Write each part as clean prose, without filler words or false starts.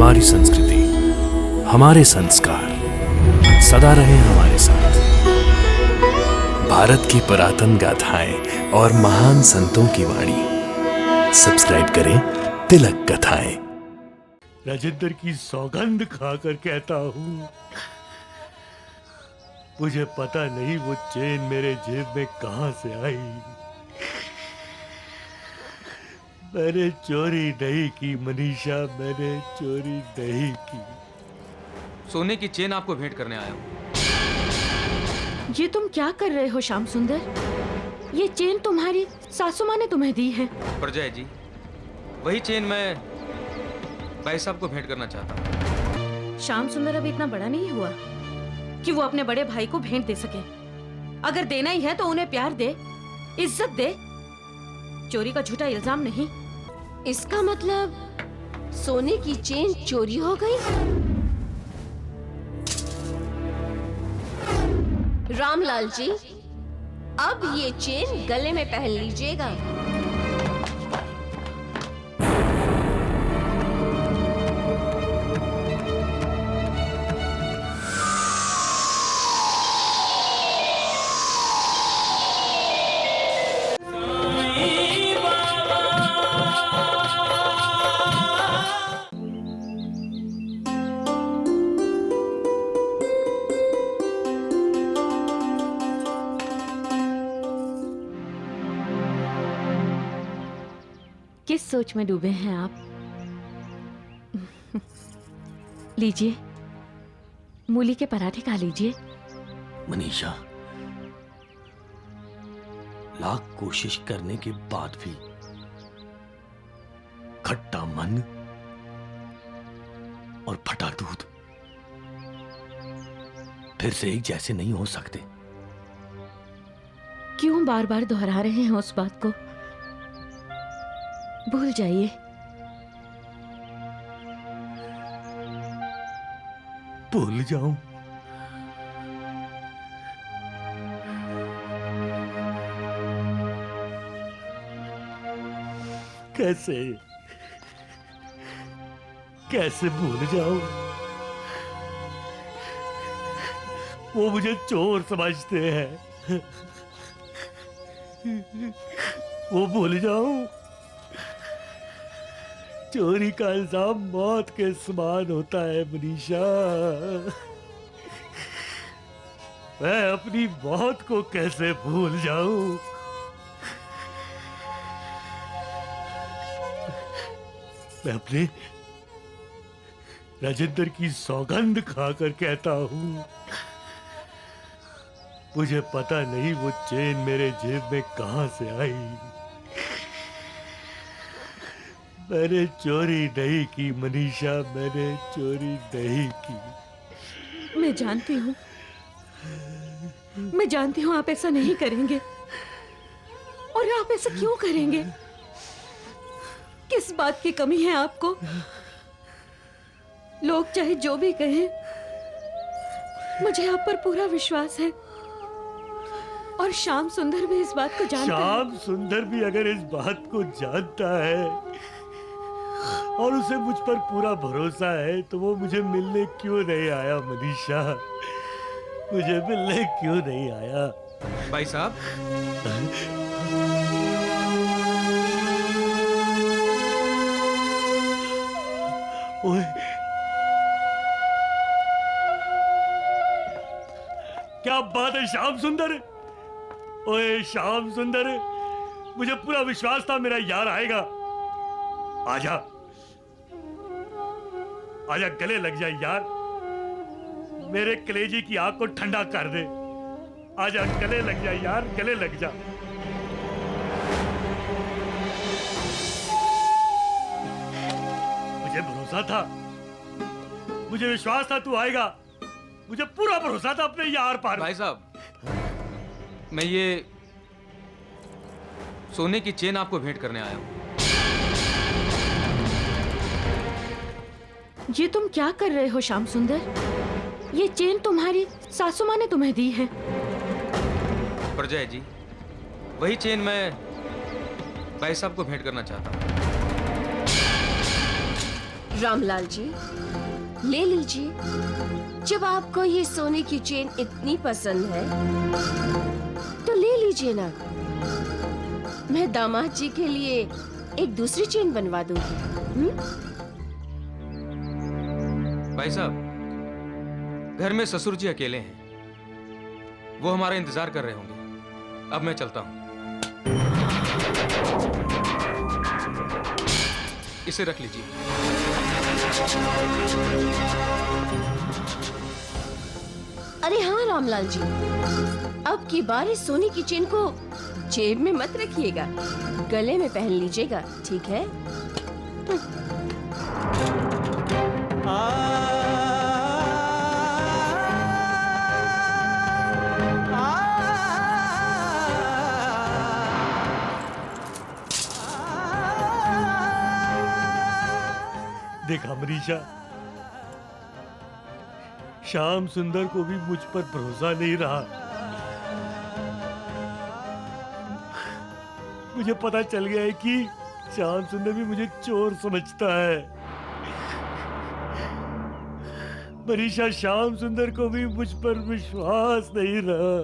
हमारी संस्कृति, हमारे संस्कार सदा रहे हमारे साथ। भारत की पुरातन गाथाएं और महान संतों की वाणी। सब्सक्राइब करें तिलक कथाएं। राजेंद्र की सौगंध खाकर कहता हूँ, मुझे पता नहीं वो चेन मेरे जेब में कहां से आई। मैंने चोरी नहीं की मनीषा, मैंने चोरी नहीं की। सोने की चेन आपको भेंट करने आया हूं। ये तुम क्या कर रहे हो श्याम सुंदर? ये चेन तुम्हारी सासू माँ ने तुम्हें दी है। प्रजय जी, वही चेन मैं भाई साहब को भेंट करना चाहता हूं। श्याम सुंदर अभी इतना बड़ा नहीं हुआ कि वो अपने बड़े भाई को भेंट दे सके। अगर देना ही है तो उन्हें प्यार दे, इज्जत दे, चोरी का झूठा इल्जाम नहीं। इसका मतलब सोने की चेन चोरी हो गई? रामलाल जी, अब ये चेन गले में पहन लीजिएगा। किस सोच में डूबे हैं आप? लीजिए, मूली के पराठे खा लीजिए। मनीषा, लाख कोशिश करने के बाद भी खट्टा मन और फटा दूध फिर से एक जैसे नहीं हो सकते। क्यों बार बार दोहरा रहे हैं उस बात को? भूल जाइए। भूल जाऊं? कैसे कैसे भूल जाऊं? वो मुझे चोर समझते हैं। वो भूल जाऊं? चोरी का इल्जाम मौत के समान होता है मनीषा। मैं अपनी मौत को कैसे भूल जाऊं? मैं अपने राजेंद्र की सौगंध खाकर कहता हूं, मुझे पता नहीं वो चेन मेरे जेब में कहां से आई। मैंने चोरी नहीं की मनीषा, मैंने चोरी नहीं की। मैं जानती हूँ आप ऐसा नहीं करेंगे। और आप ऐसा क्यों करेंगे? किस बात की कमी है आपको? लोग चाहे जो भी कहें, मुझे आप पर पूरा विश्वास है। और श्याम सुंदर भी इस बात को जानता है। श्याम सुंदर भी अगर इस बात को जानता है और उसे मुझ पर पूरा भरोसा है, तो वो मुझे मिलने क्यों नहीं आया मनीषा? मुझे मिलने क्यों नहीं आया? भाई साहब, ओए, क्या बात है श्याम सुंदर? ओए श्याम सुंदर, मुझे पूरा विश्वास था मेरा यार आएगा। आजा आजा, गले लग जा यार, मेरे कलेजी की आग को ठंडा कर दे। आजा, गले लग जा यार, गले लग जा। मुझे भरोसा था, मुझे विश्वास था तू आएगा। मुझे पूरा भरोसा था अपने यार पर। भाई साहब, मैं ये सोने की चेन आपको भेंट करने आया हूं। ये तुम क्या कर रहे हो श्याम सुंदर? ये चेन तुम्हारी सासू माँ ने तुम्हें दी है। प्रजय जी, वही चेन मैं भाई साहब को भेंट करना चाहता हूं। रामलाल जी, ले लीजिए। जब आपको ये सोने की चेन इतनी पसंद है तो ले लीजिए ना। मैं दामाद जी के लिए एक दूसरी चेन बनवा दूंगी। भाई साहब, घर में ससुर जी अकेले हैं, वो हमारा इंतजार कर रहे होंगे। अब मैं चलता हूं। इसे रख लीजिए। अरे हाँ रामलाल जी, अब की बार इस सोने की चेन को जेब में मत रखिएगा, गले में पहन लीजिएगा, ठीक है? देखा मनीषा, श्याम सुंदर को भी मुझ पर भरोसा नहीं रहा। मुझे पता चल गया है कि श्याम सुंदर भी मुझे चोर समझता है। मनीषा, श्याम सुंदर को भी मुझ पर विश्वास नहीं रहा।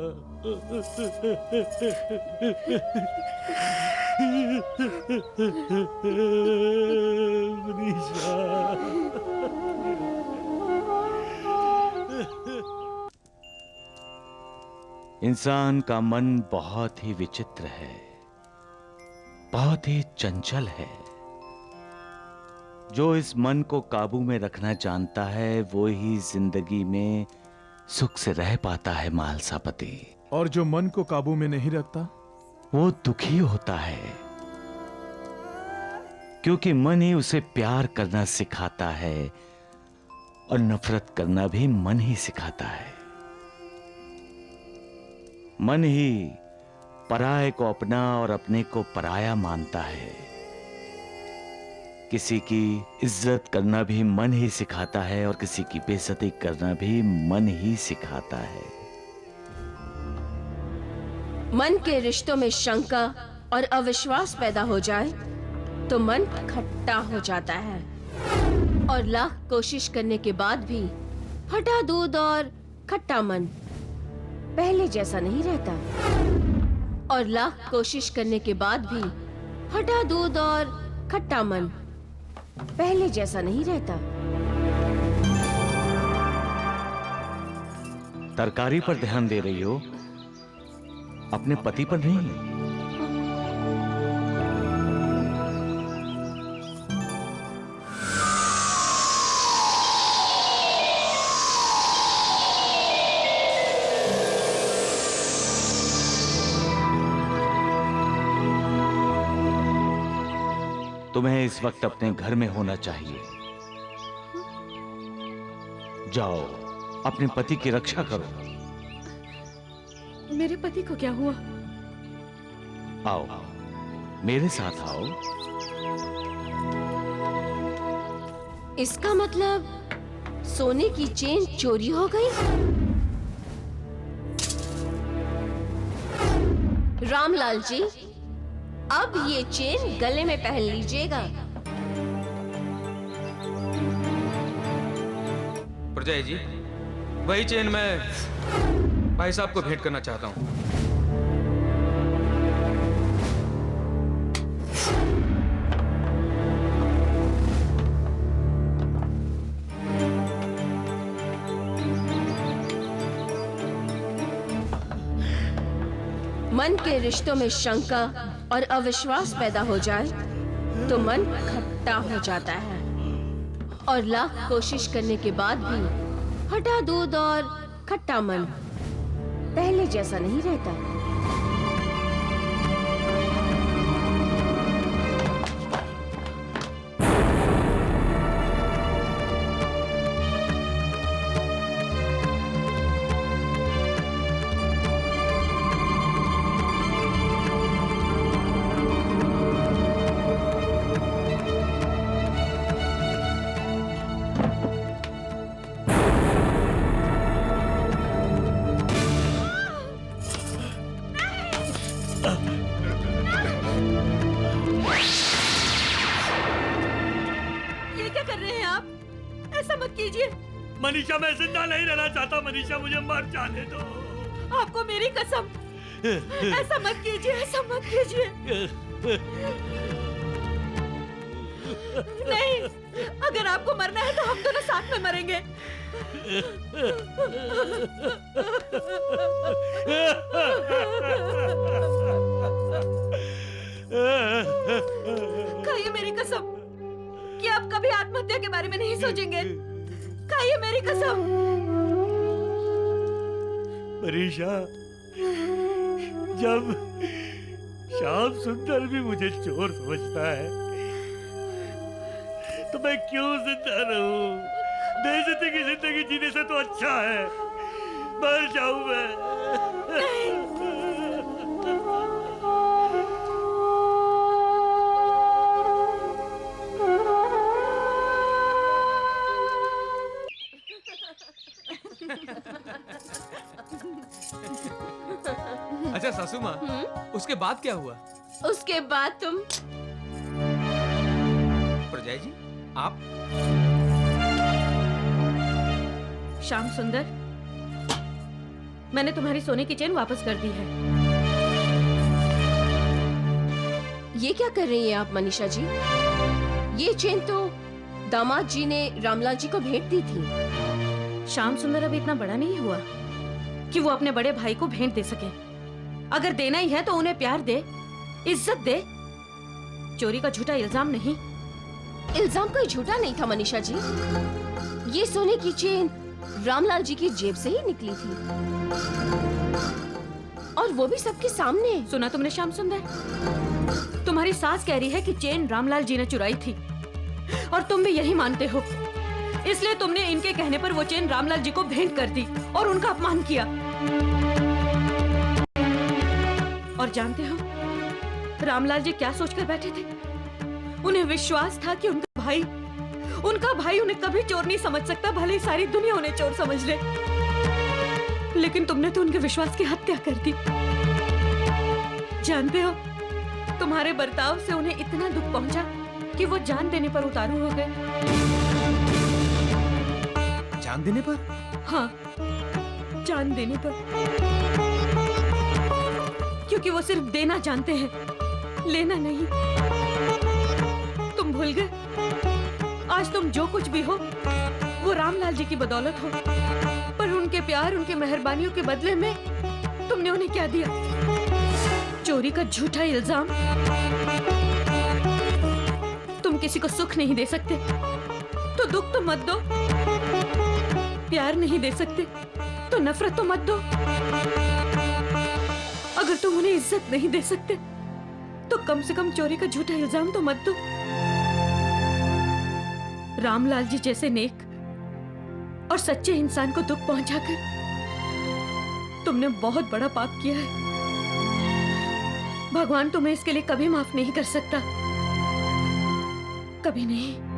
मनीषा, इंसान का मन बहुत ही विचित्र है, बहुत ही चंचल है। जो इस मन को काबू में रखना जानता है वो ही जिंदगी में सुख से रह पाता है मालसापति। और जो मन को काबू में नहीं रखता वो दुखी होता है, क्योंकि मन ही उसे प्यार करना सिखाता है और नफरत करना भी मन ही सिखाता है। मन ही पराये को अपना और अपने को पराया मानता है। किसी की इज्जत करना भी मन ही सिखाता है और किसी की बेइज्जती करना भी मन ही सिखाता है। मन के रिश्तों में शंका और अविश्वास पैदा हो जाए तो मन खट्टा हो जाता है, और लाख कोशिश करने के बाद भी फटा दूध और खट्टा मन पहले जैसा नहीं रहता। और लाख कोशिश करने के बाद भी फटा दूध और खट्टा मन पहले जैसा नहीं रहता। तरकारी पर ध्यान दे रही हो, अपने पति पर नहीं। तुम्हें इस वक्त अपने घर में होना चाहिए। जाओ, अपने पति की रक्षा करो। मेरे पति को क्या हुआ? आओ, मेरे साथ आओ। इसका मतलब सोने की चेन चोरी हो गई? रामलाल जी, अब ये चेन गले में पहन लीजिएगा। प्रजाई जी, वही चेन मैं भाई साहब को भेंट करना चाहता हूं। मन के रिश्तों में शंका और अविश्वास पैदा हो जाए तो मन खट्टा हो जाता है, और लाख कोशिश करने के बाद भी फटा दूध और खट्टा मन पहले जैसा नहीं रहता। क्या कर रहे हैं आप? ऐसा मत कीजिए। मनीषा, मैं जिंदा नहीं रहना चाहता। मनीषा, मुझे मर जाने दो। आपको मेरी कसम, ऐसा मत कीजिए, ऐसा मत कीजिए। नहीं, अगर आपको मरना है तो हम दोनों साथ में मरेंगे। खाइए मेरी कसम कि आप कभी आत्महत्या के बारे में नहीं सोचेंगे। खाइए मेरी कसम। मनीषा, जब श्याम सुंदर भी मुझे चोर समझता है तो मैं क्यों जिंदा रहूं? बेइज्जती की जिंदगी जीने से तो अच्छा है मर जाऊं मैं। अच्छा सासू माँ, उसके बाद क्या हुआ? उसके बाद तुम प्रजा जी, आप? श्याम सुंदर, मैंने तुम्हारी सोने की चेन वापस कर दी है। ये क्या कर रही हैं आप मनीषा जी? ये चेन तो दामाद जी ने रामलाल जी को भेंट दी थी। श्याम सुंदर अभी इतना बड़ा नहीं हुआ कि वो अपने बड़े भाई को भेंट दे सके। अगर देना ही है तो उन्हें प्यार दे, इज्जत दे, चोरी का झूठा इल्जाम नहीं। इल्जाम कोई झूठा नहीं था मनीषा जी। ये सोने की चेन रामलाल जी की जेब से ही निकली थी, और वो भी सबके सामने। सुना तुमने श्याम सुंदर? तुम्हारी सास कह रही है कि चेन रामलाल जी ने चुराई थी, और तुम भी यही मानते हो। इसलिए तुमने इनके कहने पर वो चेन रामलाल जी को भेंट कर दी और उनका अपमान किया। और जानते हो रामलाल जी क्या सोचकर बैठे थे? उन्हें विश्वास था कि उनका भाई उन्हें कभी चोर नहीं समझ सकता, भले ही सारी दुनिया उन्हें चोर समझ ले। लेकिन तुमने तो उनके विश्वास की हत्या कर दी। जानते हो, तुम्हारे बर्ताव से उन्हें इतना दुख पहुंचा कि वो जान देने पर उतारू हो गए। जान देने पर? हाँ, जान देने पर। क्योंकि वो सिर्फ देना जानते हैं, लेना नहीं। तुम भूल गए, आज तुम जो कुछ भी हो वो रामलाल जी की बदौलत हो, पर उनके प्यार, उनके मेहरबानियों के बदले में तुमने उन्हें क्या दिया? चोरी का झूठा इल्जाम। तुम किसी को सुख नहीं दे सकते तो दुख तो मत दो। प्यार नहीं दे सकते तो नफरत तो मत दो। अगर तुम उन्हें इज्जत नहीं दे सकते तो कम से कम चोरी का झूठा इल्जाम तो मत दो। रामलाल जी जैसे नेक और सच्चे इंसान को दुख पहुंचाकर तुमने बहुत बड़ा पाप किया है। भगवान तुम्हें इसके लिए कभी माफ नहीं कर सकता, कभी नहीं।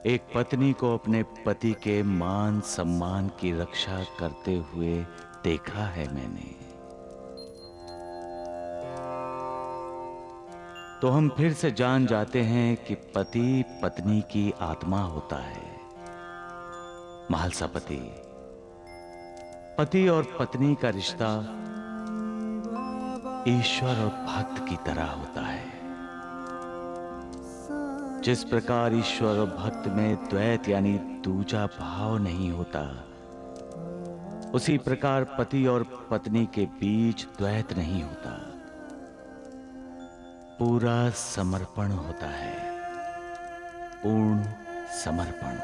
एक पत्नी को अपने पति के मान सम्मान की रक्षा करते हुए देखा है मैंने। तो हम फिर से जान जाते हैं कि पति पत्नी की आत्मा होता है। महालसापति, पति और पत्नी का रिश्ता ईश्वर और भक्त की तरह होता है। जिस प्रकार ईश्वर और भक्त में द्वैत यानी दूजा भाव नहीं होता, उसी प्रकार पति और पत्नी के बीच द्वैत नहीं होता। पूरा समर्पण होता है, पूर्ण समर्पण।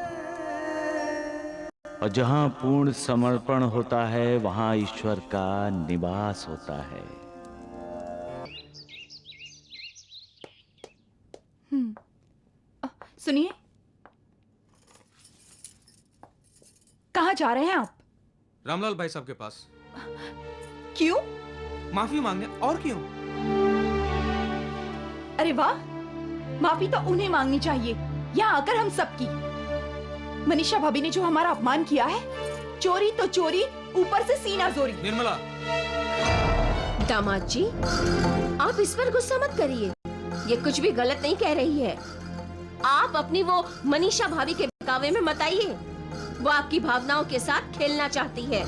और जहां पूर्ण समर्पण होता है वहां ईश्वर का निवास होता है। सुनिए, कहाँ जा रहे हैं आप? रामलाल भाई साहब के पास। क्यों? माफी मांगने, और क्यों? अरे वाह, माफी तो उन्हें मांगनी चाहिए, यहाँ आकर हम सबकी। मनीषा भाभी ने जो हमारा अपमान किया है, चोरी तो चोरी, ऊपर से सीना जोरी। निर्मला, दामाद जी, आप इस पर गुस्सा मत करिए। ये कुछ भी गलत नहीं कह रही है। आप अपनी वो मनीषा भाभी के बहकावे में मत आइए। वो आपकी भावनाओं के साथ खेलना चाहती है।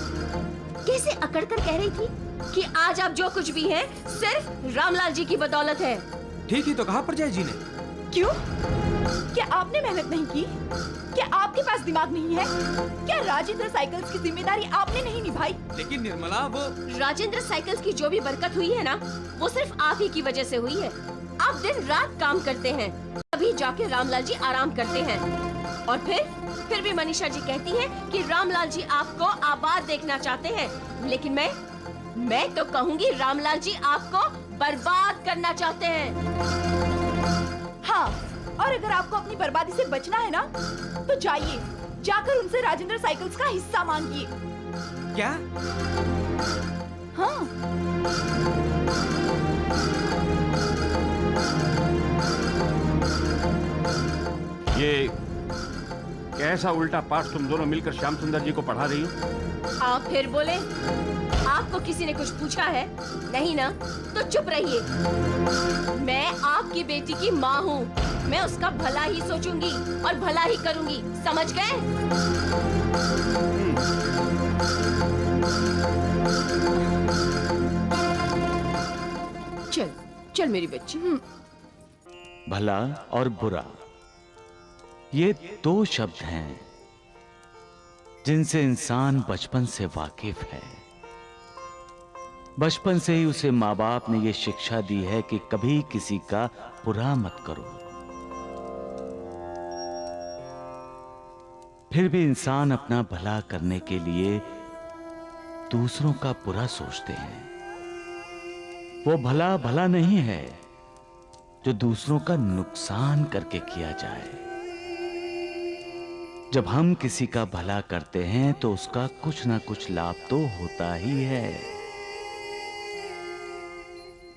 कैसे अकड़ कर कह रही थी कि आज आप जो कुछ भी हैं, सिर्फ रामलाल जी की बदौलत है। ठीक ही तो कहा परजाई जी ने। क्यों? क्या आपने मेहनत नहीं की? क्या आपके पास दिमाग नहीं है? क्या राजेंद्र साइकिल्स की जिम्मेदारी आपने नहीं निभाई? लेकिन निर्मला, वो राजेंद्र साइकिल्स की जो भी बरकत हुई है ना, वो सिर्फ आप ही की वजह से हुई है। आप दिन रात काम करते हैं, तभी जाके रामलाल जी आराम करते हैं। और फिर भी मनीषा जी कहती हैं कि रामलाल जी आपको आबाद देखना चाहते हैं। लेकिन मैं तो कहूँगी रामलाल जी आपको बर्बाद करना चाहते हैं। हाँ, और अगर आपको अपनी बर्बादी से बचना है ना, तो जाइए, जाकर उनसे राजेंद्र साइकिल्स का हिस्सा मांगिए। क्या? हाँ। ये कैसा उल्टा पाठ तुम दोनों मिलकर श्याम सुंदर जी को पढ़ा रही हो? आप फिर बोले? आपको किसी ने कुछ पूछा है? नहीं ना? तो चुप रहिए। मैं आपकी बेटी की माँ हूँ। मैं उसका भला ही सोचूंगी और भला ही करूंगी, समझ गए? चल चल मेरी बच्ची। भला और बुरा, ये दो शब्द हैं जिनसे इंसान बचपन से वाकिफ है। बचपन से ही उसे माँ बाप ने ये शिक्षा दी है कि कभी किसी का बुरा मत करो। फिर भी इंसान अपना भला करने के लिए दूसरों का बुरा सोचते हैं। वो भला भला नहीं है जो दूसरों का नुकसान करके किया जाए। जब हम किसी का भला करते हैं तो उसका कुछ ना कुछ लाभ तो होता ही है।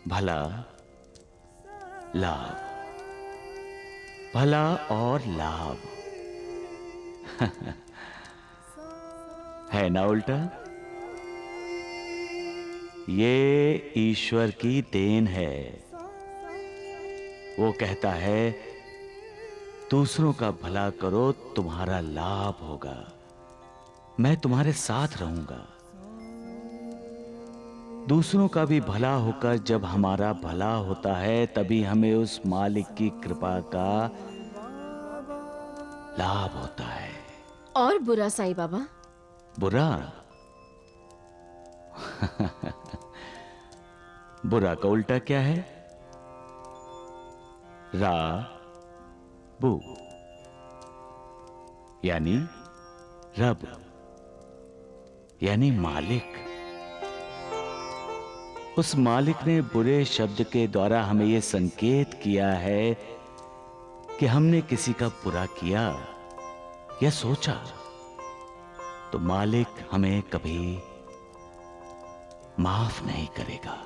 भला, लाभ, भला और लाभ है ना उल्टा? ये ईश्वर की देन है। वो कहता है दूसरों का भला करो, तुम्हारा लाभ होगा, मैं तुम्हारे साथ रहूंगा। दूसरों का भी भला होकर जब हमारा भला होता है, तभी हमें उस मालिक की कृपा का लाभ होता है। और बुरा साईं बाबा? बुरा बुरा का उल्टा क्या है? रा बु, यानी रब, यानी मालिक। उस मालिक ने बुरे शब्द के द्वारा हमें यह संकेत किया है कि हमने किसी का बुरा किया या सोचा तो मालिक हमें कभी माफ नहीं करेगा।